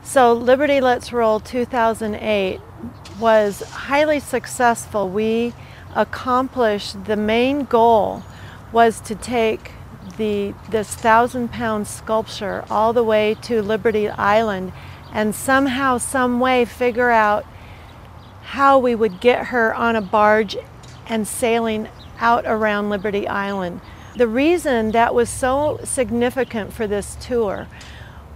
So Liberty Let's Roll 2008 was highly successful. We accomplished the main goal was to take this 1,000-pound sculpture all the way to Liberty Island and somehow, some way figure out how we would get her on a barge and sailing out around Liberty Island. The reason that was so significant for this tour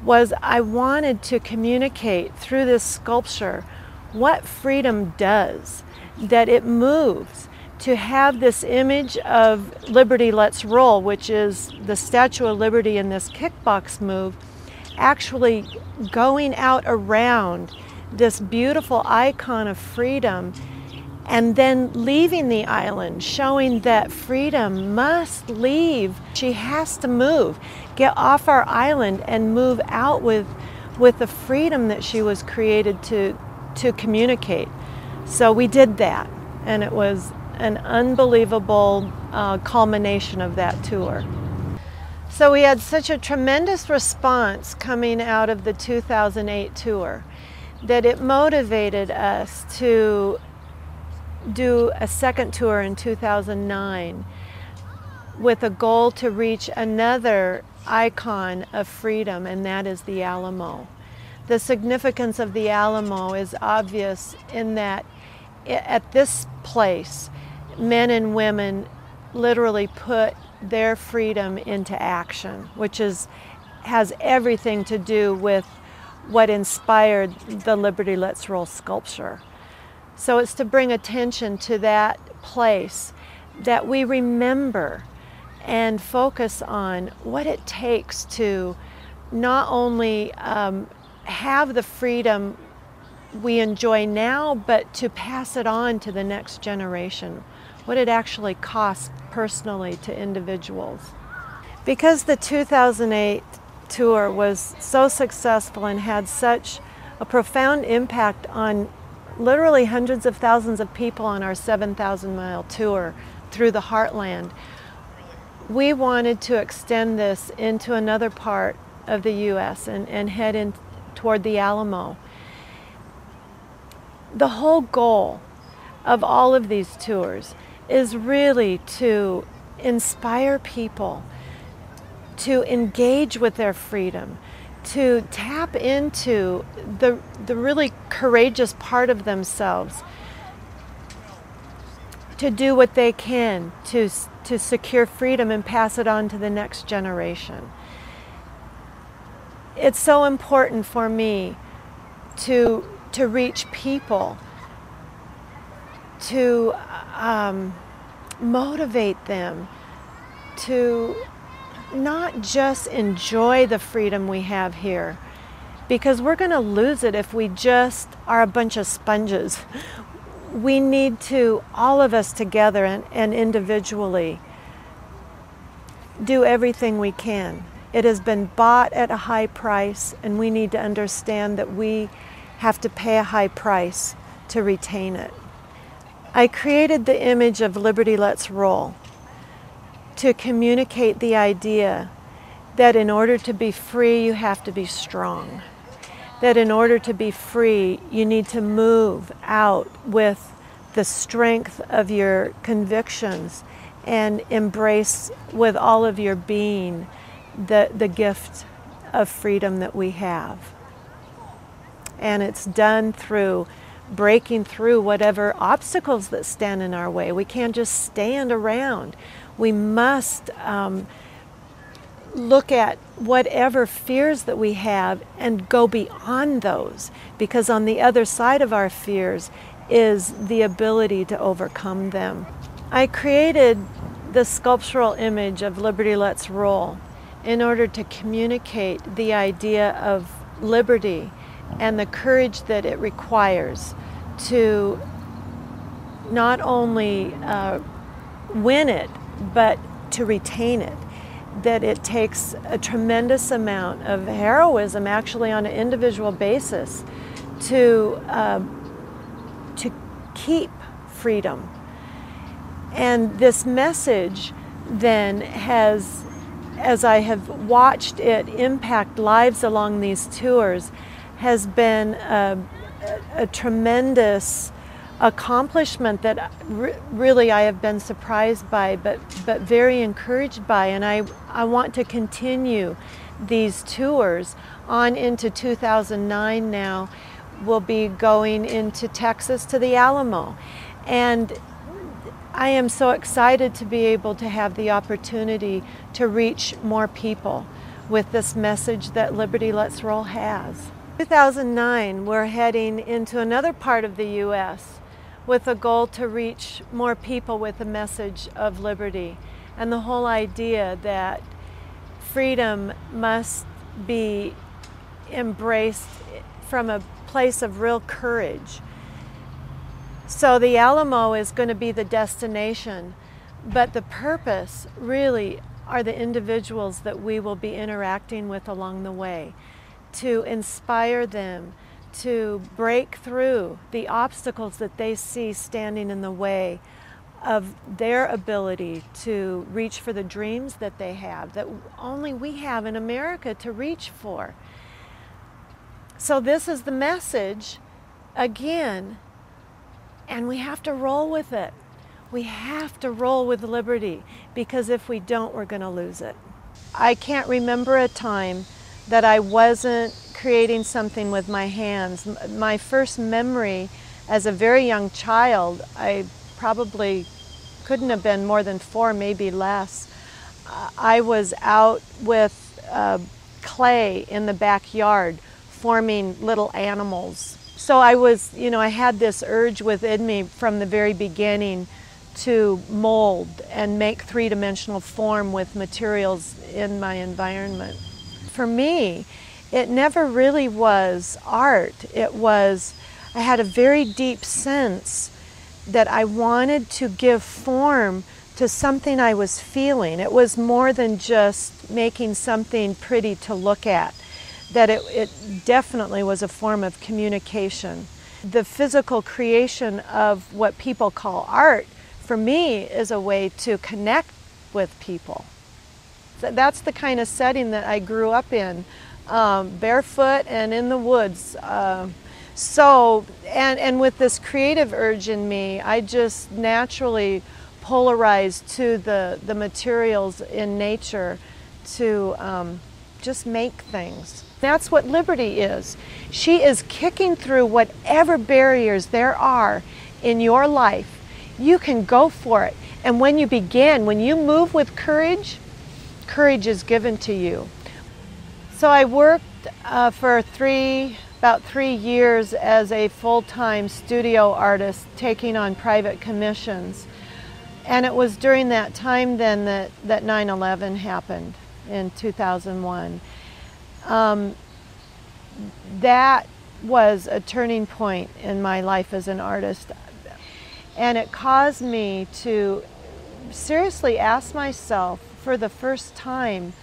was I wanted to communicate through this sculpture what freedom does, that it moves. To have this image of Liberty Let's Roll, which is the Statue of Liberty in this kickbox move, actually going out around this beautiful icon of freedom and then leaving the island, showing that freedom must leave. She has to move, get off our island and move out with the freedom that she was created to communicate. So we did that, and it was an unbelievable culmination of that tour. So we had such a tremendous response coming out of the 2008 tour that it motivated us to do a second tour in 2009 with a goal to reach another icon of freedom, and that is the Alamo. The significance of the Alamo is obvious in that at this place, men and women literally put their freedom into action, which has everything to do with what inspired the Liberty Let's Roll sculpture. So it's to bring attention to that place, that we remember and focus on what it takes to not only have the freedom we enjoy now, but to pass it on to the next generation, what it actually costs personally to individuals. Because the 2008 tour was so successful and had such a profound impact on literally hundreds of thousands of people on our 7,000-mile tour through the heartland, we wanted to extend this into another part of the U.S. and head in toward the Alamo. The whole goal of all of these tours is really to inspire people to engage with their freedom, to tap into the really courageous part of themselves, to do what they can to secure freedom and pass it on to the next generation. It's so important for me to reach people, to motivate them to not just enjoy the freedom we have here, because we're going to lose it if we just are a bunch of sponges. We need to, all of us together and individually, do everything we can. It has been bought at a high price, and we need to understand that we have to pay a high price to retain it. I created the image of Liberty Let's Roll to communicate the idea that in order to be free, you have to be strong. That in order to be free, you need to move out with the strength of your convictions and embrace with all of your being the gift of freedom that we have. And it's done through breaking through whatever obstacles that stand in our way. We can't just stand around. We must look at whatever fears that we have and go beyond those, because on the other side of our fears is the ability to overcome them. I created the sculptural image of Liberty Let's Roll in order to communicate the idea of liberty and the courage that it requires to not only win it, but to retain it. That it takes a tremendous amount of heroism, actually on an individual basis, to keep freedom. And this message then as I have watched it impact lives along these tours, has been a tremendous accomplishment that really I have been surprised by, but very encouraged by, and I want to continue these tours on into 2009 now. We'll be going into Texas to the Alamo, and I am so excited to be able to have the opportunity to reach more people with this message that Liberty Let's Roll has. 2009, we're heading into another part of the U.S. with a goal to reach more people with the message of liberty and the whole idea that freedom must be embraced from a place of real courage. So the Alamo is going to be the destination, but the purpose really are the individuals that we will be interacting with along the way, to inspire them to break through the obstacles that they see standing in the way of their ability to reach for the dreams that they have, that only we have in America to reach for. So this is the message again, and we have to roll with it. We have to roll with liberty, because if we don't, we're going to lose it. I can't remember a time that I wasn't creating something with my hands. My first memory as a very young child, I probably couldn't have been more than 4, maybe less. I was out with clay in the backyard forming little animals. So I was, I had this urge within me from the very beginning to mold and make three-dimensional form with materials in my environment. For me, it never really was art. It was, I had a very deep sense that I wanted to give form to something I was feeling. It was more than just making something pretty to look at, that it definitely was a form of communication. The physical creation of what people call art, for me, is a way to connect with people. That's the kind of setting that I grew up in, barefoot and in the woods. And with this creative urge in me, I just naturally polarized to the materials in nature to just make things. That's what liberty is. She is kicking through whatever barriers there are in your life. You can go for it. And when you begin, when you move with courage, courage is given to you. So I worked for about 3 years as a full-time studio artist, taking on private commissions. And it was during that time then that 9/11 happened in 2001. That was a turning point in my life as an artist. And it caused me to seriously ask myself for the first time,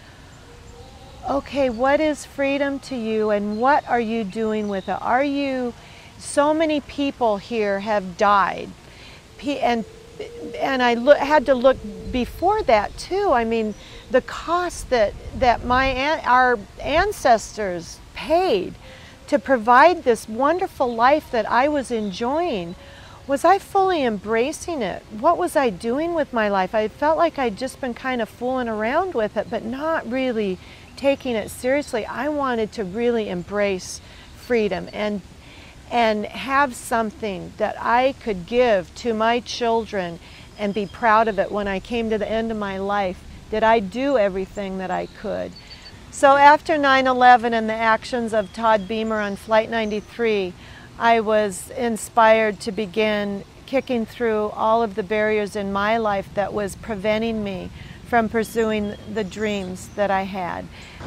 okay, what is freedom to you and what are you doing with it? So many people here have died. And I had to look before that too. I mean, the cost that our ancestors paid to provide this wonderful life that I was enjoying. Was I fully embracing it? What was I doing with my life? I felt like I'd just been kind of fooling around with it, but not really taking it seriously. I wanted to really embrace freedom and have something that I could give to my children and be proud of it when I came to the end of my life. Did I do everything that I could? So after 9/11 and the actions of Todd Beamer on Flight 93, I was inspired to begin kicking through all of the barriers in my life that was preventing me from pursuing the dreams that I had.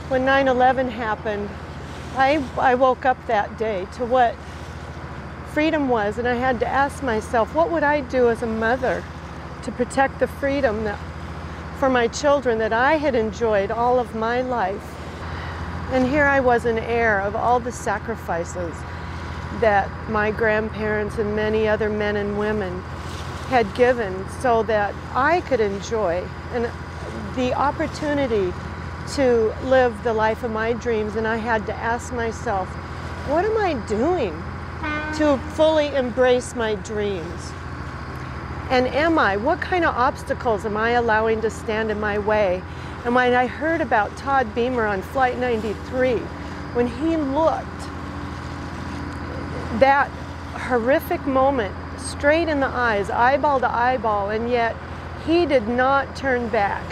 When 9/11 happened, I woke up that day to what freedom was, and I had to ask myself, what would I do as a mother to protect the freedom for my children that I had enjoyed all of my life? And here I was, an heir of all the sacrifices that my grandparents and many other men and women had given so that I could enjoy the opportunity to live the life of my dreams. And I had to ask myself, what am I doing to fully embrace my dreams? And what kind of obstacles am I allowing to stand in my way? And when I heard about Todd Beamer on Flight 93, when he looked that horrific moment straight in the eyes, eyeball to eyeball, and yet he did not turn back.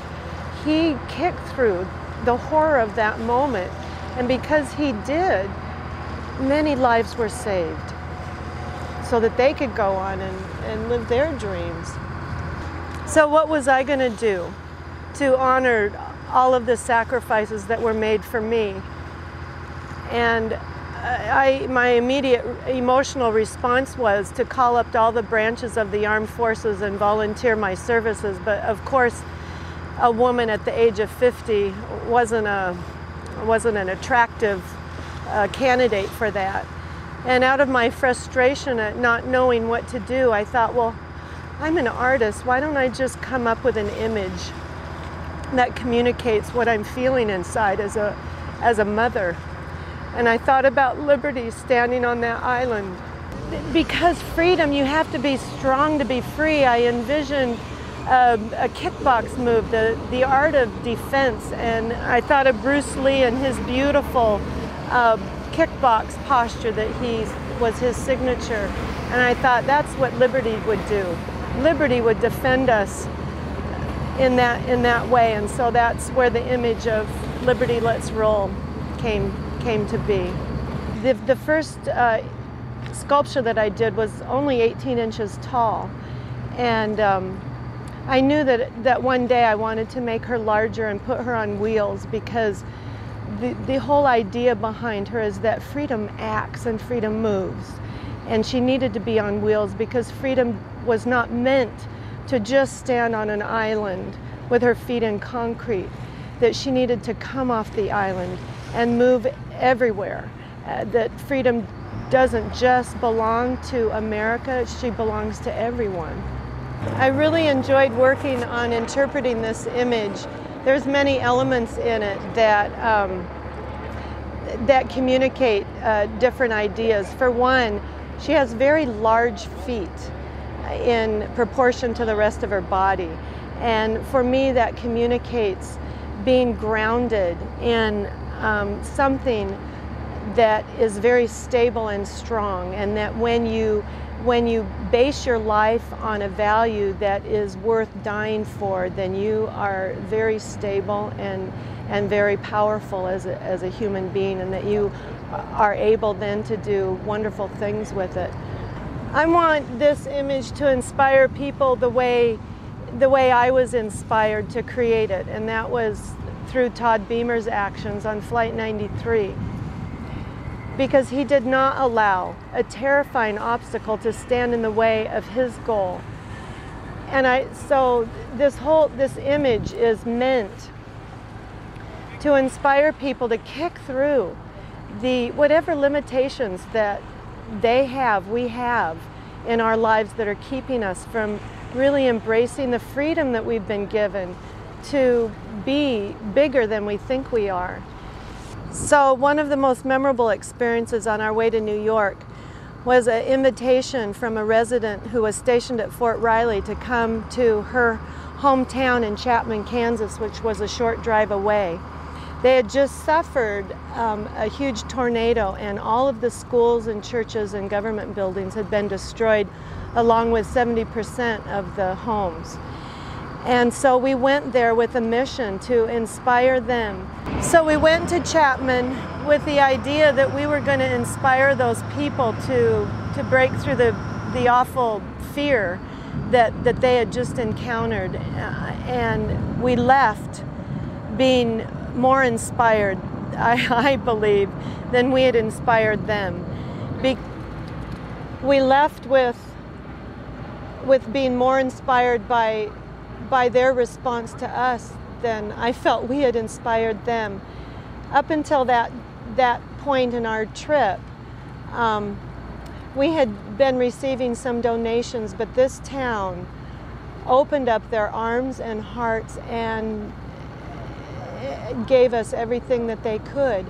He kicked through the horror of that moment, and because he did, many lives were saved so that they could go on and live their dreams. So what was I going to do to honor all of the sacrifices that were made for me? And my immediate emotional response was to call up all the branches of the armed forces and volunteer my services. But of course, a woman at the age of 50 wasn't an attractive candidate for that. And out of my frustration at not knowing what to do, I thought, well, I'm an artist. Why don't I just come up with an image that communicates what I'm feeling inside as a mother? And I thought about Liberty standing on that island. Because freedom, you have to be strong to be free. I envisioned a kickbox move, the art of defense, and I thought of Bruce Lee and his beautiful kickbox posture that was his signature. And I thought that's what Liberty would do. Liberty would defend us in that way, and so that's where the image of Liberty Let's Roll came to be. The first sculpture that I did was only 18 inches tall, and I knew that one day I wanted to make her larger and put her on wheels, because the whole idea behind her is that freedom acts and freedom moves. And she needed to be on wheels because freedom was not meant to just stand on an island with her feet in concrete, that she needed to come off the island and move everywhere. That freedom doesn't just belong to America, she belongs to everyone. I really enjoyed working on interpreting this image. There's many elements in it that communicate different ideas. For one, she has very large feet in proportion to the rest of her body. And for me, that communicates being grounded in something that is very stable and strong, and that when you base your life on a value that is worth dying for, then you are very stable and very powerful as a human being, and that you are able then to do wonderful things with it. I want this image to inspire people the way I was inspired to create it, and that was through Todd Beamer's actions on Flight 93. Because he did not allow a terrifying obstacle to stand in the way of his goal. And so this image is meant to inspire people to kick through whatever limitations that we have in our lives that are keeping us from really embracing the freedom that we've been given to be bigger than we think we are. So one of the most memorable experiences on our way to New York was an invitation from a resident who was stationed at Fort Riley to come to her hometown in Chapman, Kansas, which was a short drive away. They had just suffered a huge tornado, and all of the schools and churches and government buildings had been destroyed, along with 70% of the homes. And so we went there with a mission to inspire them. So we went to Chapman with the idea that we were going to inspire those people to break through the awful fear that they had just encountered. And we left being more inspired, I believe, than we had inspired them. We left with being more inspired by their response to us than I felt we had inspired them. Up until that point in our trip, we had been receiving some donations, but this town opened up their arms and hearts and gave us everything that they could.